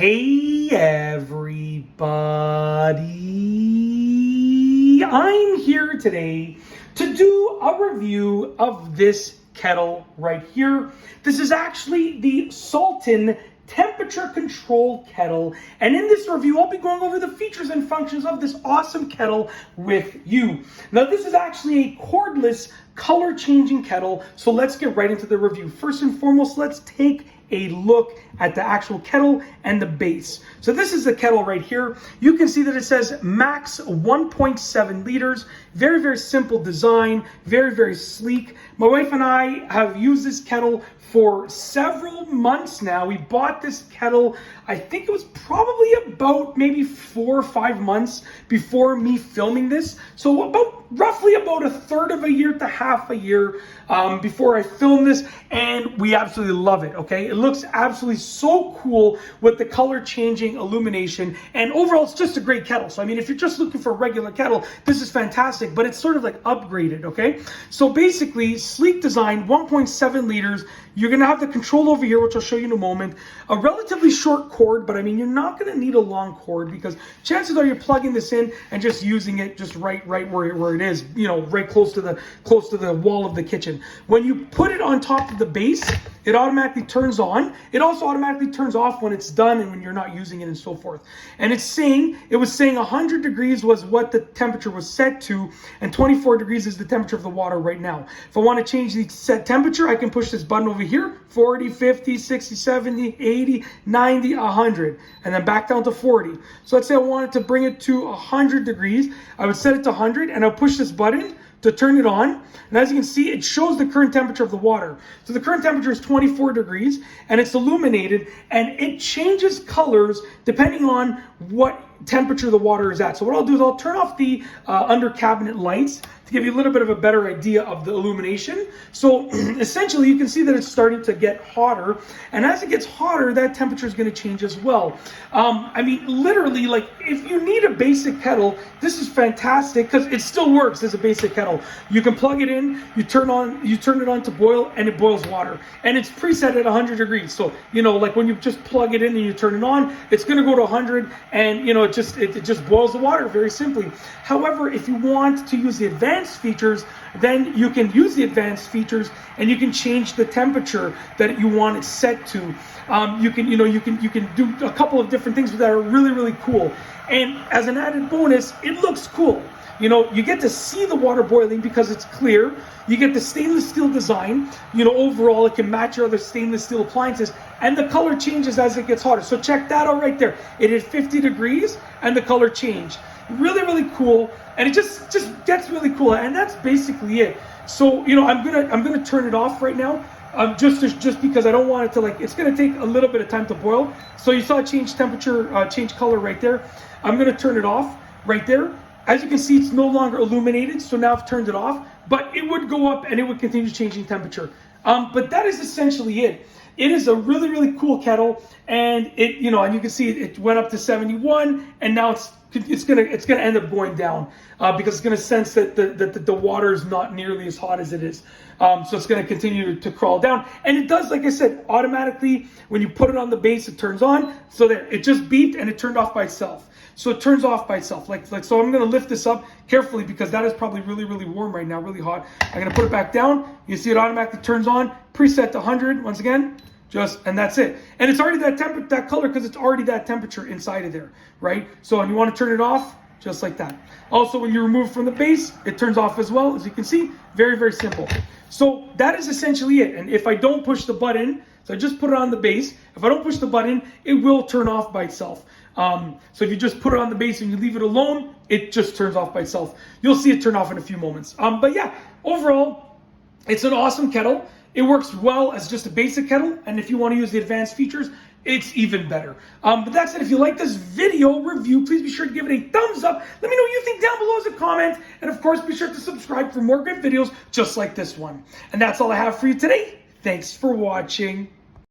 Hey everybody, I'm here today to do a review of this kettle right here. This is actually the Salton Temperature Control Kettle, and in this review I'll be going over the features and functions of this awesome kettle with you. Now this is actually a cordless color changing kettle, so let's get right into the review. First and foremost, let's take a look at the actual kettle and the base. So this is the kettle right here. You can see that it says max 1.7 liters. Very, very simple design, very, very sleek. My wife and I have used this kettle for several months now. We bought this kettle, I think it was probably about maybe 4 or 5 months before me filming this. So roughly about a third of a year to half a year before I filmed this, and we absolutely love it, okay? It looks absolutely so cool with the color changing illumination, and overall it's just a great kettle. So I mean, if you're just looking for a regular kettle, this is fantastic, but it's sort of like upgraded, okay? So basically, sleek design, 1.7 liters. You're gonna have the control over here, which I'll show you in a moment. A relatively short cord, but I mean, you're not gonna need a long cord because chances are you're plugging this in and just using it just right where it is, you know, right close to the wall of the kitchen. When you put it on top of the base, it automatically turns on. It also automatically turns off when it's done and when you're not using it and so forth. And it was saying 100 degrees was what the temperature was set to, and 24 degrees is the temperature of the water right now. If I want to change the set temperature, I can push this button over here, 40, 50, 60, 70, 80, 90, 100, and then back down to 40. So let's say I wanted to bring it to 100 degrees. I would set it to 100 and I'll push this button to turn it on, and as you can see, it shows the current temperature of the water. So the current temperature is 24 degrees, and it's illuminated, and it changes colors depending on what temperature the water is at. So what I'll do is I'll turn off the under cabinet lights to give you a little bit of a better idea of the illumination. So essentially you can see that it's starting to get hotter, and as it gets hotter, that temperature is going to change as well. I mean, literally, like, if you need a basic kettle, this is fantastic because it still works as a basic kettle. You can plug it in, you turn it on to boil, and it boils water, and it's preset at 100 degrees. So you know, like when you just plug it in and you turn it on, it's going to go to 100, and you know, it just boils the water very simply. However, if you want to use the advanced features, then you can use the advanced features and you can change the temperature that you want it set to. You can do a couple of different things that are really, really cool. And as an added bonus, it looks cool. You know, you get to see the water boiling because it's clear. You get the stainless steel design. You know, overall, it can match your other stainless steel appliances, and the color changes as it gets hotter. So check that out right there. It hit 50 degrees, and the color changed. Really, really cool, and it just gets really cool, and that's basically it. So you know, I'm gonna turn it off right now. Just because I don't want it to, like, it's gonna take a little bit of time to boil. So you saw it change temperature, change color right there. I'm gonna turn it off right there. As you can see, it's no longer illuminated, so now I've turned it off, but it would go up and it would continue changing temperature. But that is essentially it. It is a really, really cool kettle, and it, you know, and you can see it went up to 71, and now it's gonna end up going down because it's gonna sense that the water is not nearly as hot as it is. So it's gonna continue to crawl down, and it does, like I said, automatically when you put it on the base, it turns on. So that it just beeped and it turned off by itself. So it turns off by itself. Like so. I'm gonna lift this up carefully because that is probably really, really warm right now, really hot. I'm gonna put it back down. You see it automatically turns on, preset to 100 once again. And that's it. And it's already that color because it's already that temperature inside of there, right? So when you want to turn it off, just like that. Also, when you remove from the base, it turns off as well. As you can see, very, very simple. So that is essentially it. And if I don't push the button, so I just put it on the base. If I don't push the button, it will turn off by itself. So if you just put it on the base and you leave it alone, it just turns off by itself. You'll see it turn off in a few moments. But yeah, overall, it's an awesome kettle. It works well as just a basic kettle, and if you want to use the advanced features, it's even better. But that said, if you like this video review, please be sure to give it a thumbs up. Let me know what you think down below as a comment, and of course, be sure to subscribe for more great videos just like this one. And that's all I have for you today. Thanks for watching.